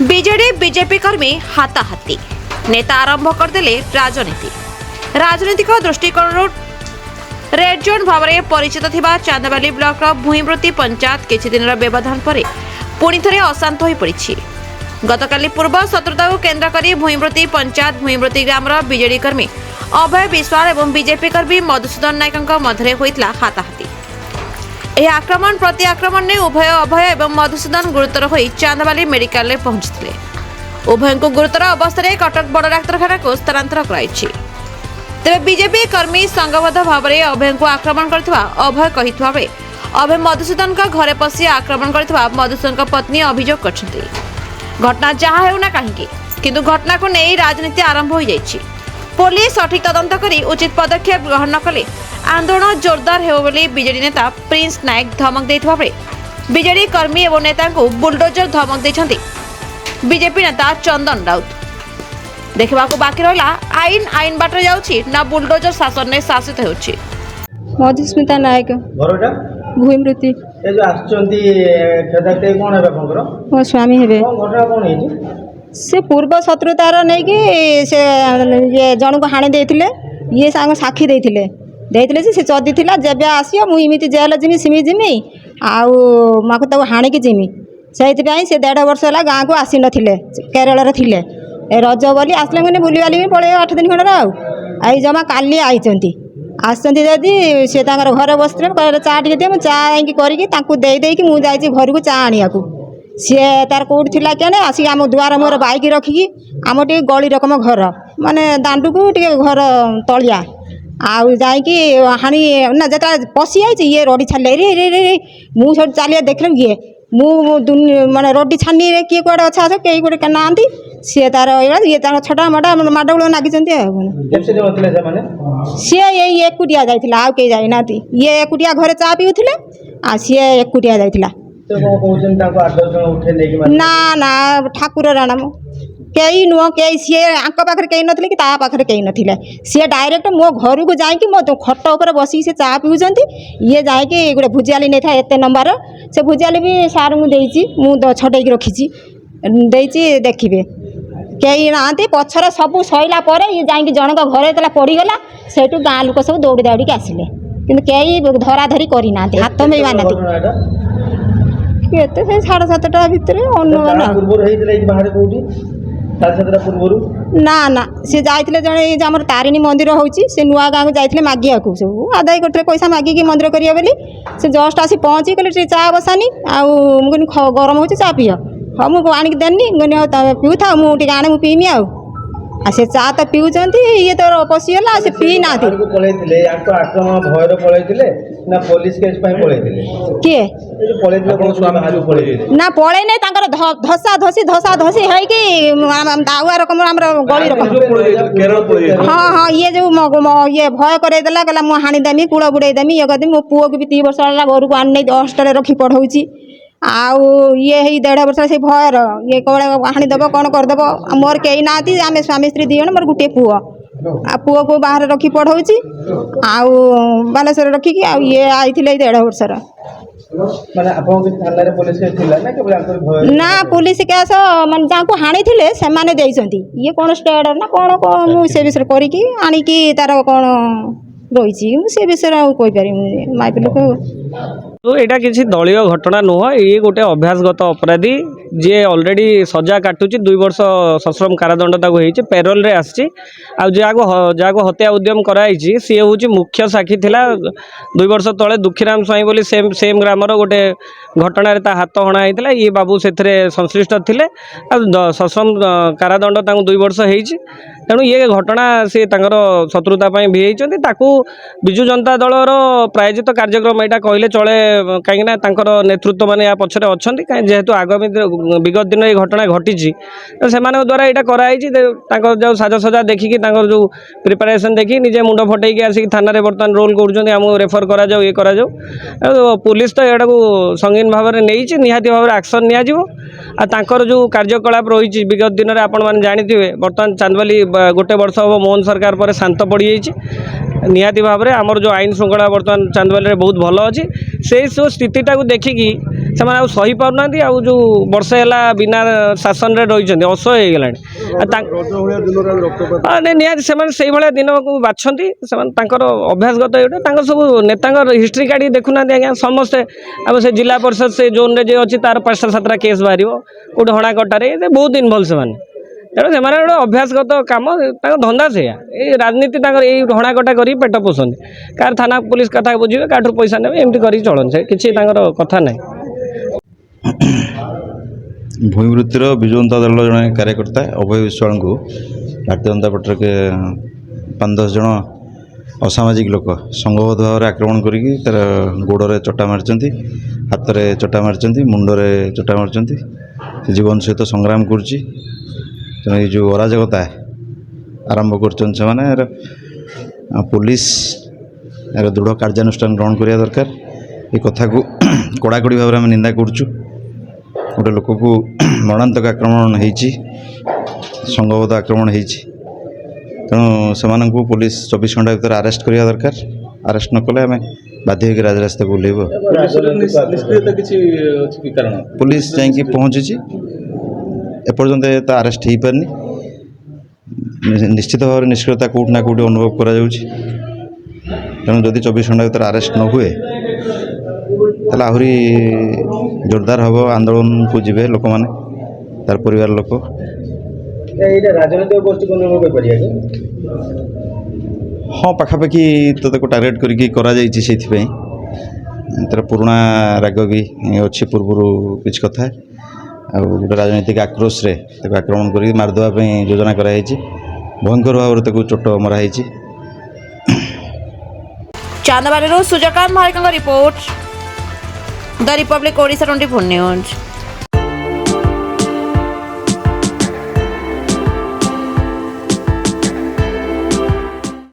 विजेडी BJP कर्मी हाताहाती नेता आरंभ करदेले राजनीतिक दृष्टिकोण रेड जोन भाव में परिचित थिबा चांदबाली ब्लॉक भूईमृति पंचायत किछि दिन व्यवधान पर पुणी थे अशांत हो पड़ी। गतकाली पूर्व शत्रुता को केन्द्र कर भूईमृति पंचायत भूईमृति ग्राम बीजेडी कर्मी अभय विश्वाल और बीजेपी कर्मी मधुसूदन नायक मध्य होता हाथाहाथी। यह आक्रमण प्रति आक्रमण ने उभय अभय और मधुसूदन गुरुतर हो चांदबाली मेडिकल में पहुंचते उभय को गुरुतर अवस्था कटक बड़ डाक्तखाना को स्थानांतर कराई। तेरे बीजेपी कर्मी संघबद्ध भाव में अभय को आक्रमण करथिबा अभय कहिथुवा बेले अभय मधुसूदन का घरे पशि आक्रमण करथिबा मधुसूदन पत्नी अभियोग करछन्ती। घटना जहाँ हेउना काहेकि किंतु घटना को नहीं राजनीति आरंभ हो जाइछि। पुलिस सठिक तदंत करी उचित पदक्षेप ग्रहण न कले आंदोलन जोरदार हेबो बोली बीजेडी नेता प्रिंस नायक धमक देथिबा बेले बीजेडी कर्मी और नेता को बुलडोजर धमक देछन्ती बीजेपी नेता चंदन राउत। देखा बाकी रहा आईन आईन बाटर जाऊँगी ना बुलडोजर शासन ने शासित होछि। मधुस्मिता नायक भूईमृति मो स्वामी हे से पूर्व शत्रुतार नहीं कि से ये जन को हाणी देथिले ये सांग साक्षी देथिले से चदी थिला जेबे आसियो मु इमिति जेल जिमी सिमी जिमी आउ माको तो हाणी की जिमी से 1.5 वर्ष है गाँव को आसी नथिले केरल रे थिले रज बोली आसले मैंने बुली बाली पड़े 8 दिन खंड आई जमा काली आईचंती आसती जदि सी घर बसते कहले चा टे दिए चा करके मुझे घर को चा आने को सी तार कौट थी क्या आसिक आम दुआर मोर बाइक रखिकी आम टे गली रकम घर माने दांडू को टे घर तलिया आउ जाकि हाणी ना जो पशि आई ये रड़ी छाड़े रे रे रे मुझे सब चलिए देख ये माने रड़ी छानी किए कड़े अच्छा अच्छा कई गोटे ना सी तार ये छटा मटा माडगोल नागिंट सी एकुटिया जाइए आउ कई जाना ये एकुटिया घरे चा पीऊले आ सी एकुटिया जाइला ना ना ठाकुर राणा कई नुह कई सी आंक पाखे कई नथिले कि ता पाखे कई नथिले सी डायरेक्ट मो घर को जाकि मो खट उपर बसिक से चा पीउछंती ये जाकि गोटे भुजियाली नहीं था एत नंबर से भुजियाली भी सार मुझे छटैक रखी देखिए कई ना पछर सब सैला ये जाकि जनक घर जो पड़गला से गाँ लोक सब दौड़ी दौड़ी आसिले कि कई धरा धरी करना हाथ में माना केते 7:30 भितर ना ना सी जाइए जड़े आम तारिणी मंदिर होची से नुआ गाँव को जाइए मागिया को सब आदाय करते पैसा मागिकी मंदिर करिए बोली से जस्ट आसी पहुँची कहले चा बसानी आउ गरम हो चा पीओ हाँ मुझे आणिक देनी गनी पीऊ था मुझे आने मुझे पीमी आउ से चा तो पीउंट ये तो पशिगला से पी ना किए ना पड़े नहीं धसा धसी है कि दाउआ रकम गली रकम हाँ हाँ ये जो ये भय करदेला कहला मुझे हाणी देमी कूड़ बुड़े देमी ये करदेमी मो पुओ को भी 3 वर्ष घर को आनी हस्टेल रखी पढ़ाऊँगी आउ ये 1.5 वर्ष से भयर ये कौन हाणी दब कौन करदेव मोर कई ना आम स्वामी स्त्री 2 जन मोर गोटे पुओ आ पुओ को बाहर रखी पढ़ाऊँगी आउ बालेश्वर रखिकी आ ये आई 1.5 वर्षर ना पुलिस केस मान जहाँ को हाणी थे से ये कौन स्टेड ना कौन मुझे विषय करी आणिकी तार कौन रही से विषय कहीपर माइप लोक तो यहाँ किसी दलीय घटना नुह ये गोटे अभ्यासगत अपराधी जी ऑलरेडी सजा काटुची 2 वर्ष सश्रम कारादंड ताकू पेरोल रे आसी जहाँ हत्या उद्यम कराई सी हूँ मुख्य साक्षी थिला 2 वर्ष तले दुखीराम स्वाई बोली सेम ग्रामर गोटे घटना ता हाथ हणा होता ये बाबू से संश्लिष्ट थिले सश्रम कारादंड 2 वर्ष होती तेणु ये घटना सी शत्रुता भी होती विजु जनता दलर प्रायोजित कार्यक्रम यहाँ कहले चले कहीं नेतृत्व मैंने या पछरे अच्छा जेहेतु आगामी विगत दिन ये घटना घटी से द्वारा यहाँ कराई जो साजसजा देखिकी जो प्रिपेरेसन देखी निजे मुंड फटेकी आसिक थाना बर्तमान रोल कर रेफर करा ये करा पुलिस तो यहाँ को संगीन भाव में नहीं निहाती भाव में एक्शन निया जो कार्यकलाप रही विगत दिन में आपण मैंने जानी बर्तमान चांदबाली गोटे वर्ष हम मोहन सरकार पर शांत पड़ जाइए निहाती भाव में आमर जो आईन श्रृंखला बर्तमान चांदबाली बहुत भल अच्छी से सब स्थितिटा को देखिकी से सही पाना जो वर्षे है बिना शासन में रही असह्य हो गला निहाती से दिन को बाछंती अभ्यासगत ये सब नेता हिस्ट्री काढ़ी देखुना आज्ञा समस्ते आम से जिला परिषद से जोन रे अच्छी तार 5-7टा केस बाहर कौटे हणा कटारे बहुत इनवल्व से तेणु से गोटे अभ्यासगत कम धंदा से राजनीति हणा कटा कर पेट पोषंती कार थाना पुलिस कथा बुझे क्या पैसा ने एमती कर चलते किसी कथा ना भूमिवृत्तिर विजु जनता दल जड़े कार्यकर्ता अभय विश्वाल को भारतीय जनता पार्टी के 5-10 जन असामाजिक लोक संघबद्ध भाव में आक्रमण करी तार गोड़े चटा मारी हाथ में चटा मारी मुंडे चटा मारी जीवन सहित संग्राम करुच्ची तेणु ये जो अराजकता आरंभ कर पुलिस यार दृढ़ कार्यानुष्ठान ग्रहण करने दरकार ये कथा को कड़ाकड़ी भाव में आम निंदा करुचु गोटे लोक को मरणांतक आक्रमण होती संघबद्ध आक्रमण होती तेणु से पुलिस 24 घंटा भर अरेस्ट करने दरकार अरेस्ट न कले आम बाध्य होकर राजरास्ता को ओह्लैब पुलिस जाकि पहुँची एपर्यंत तो अरेस्ट हो पारनी निश्चित भाव निष्क्रियता कौटना कौटी अनुभव करा तेणु जदि 24 घंटा भर अरेस्ट न हुए ताला आहुरी जोरदार हम आंदोलन को जीवे लोक मैंने तार परिवार लोक राजनीतिक गोष्ठी हाँ पाखापाखि तो टार्गेट करके तार पुराना राग भी अच्छी पूर्व किसी कथा गोटे राजनीतिक आक्रोश रे आक्रमण कर मारदेवाई योजना कराई भयंकर भाव में चोट मराई Chandbali Suryakant Maharik report the republic Odisha 24 news.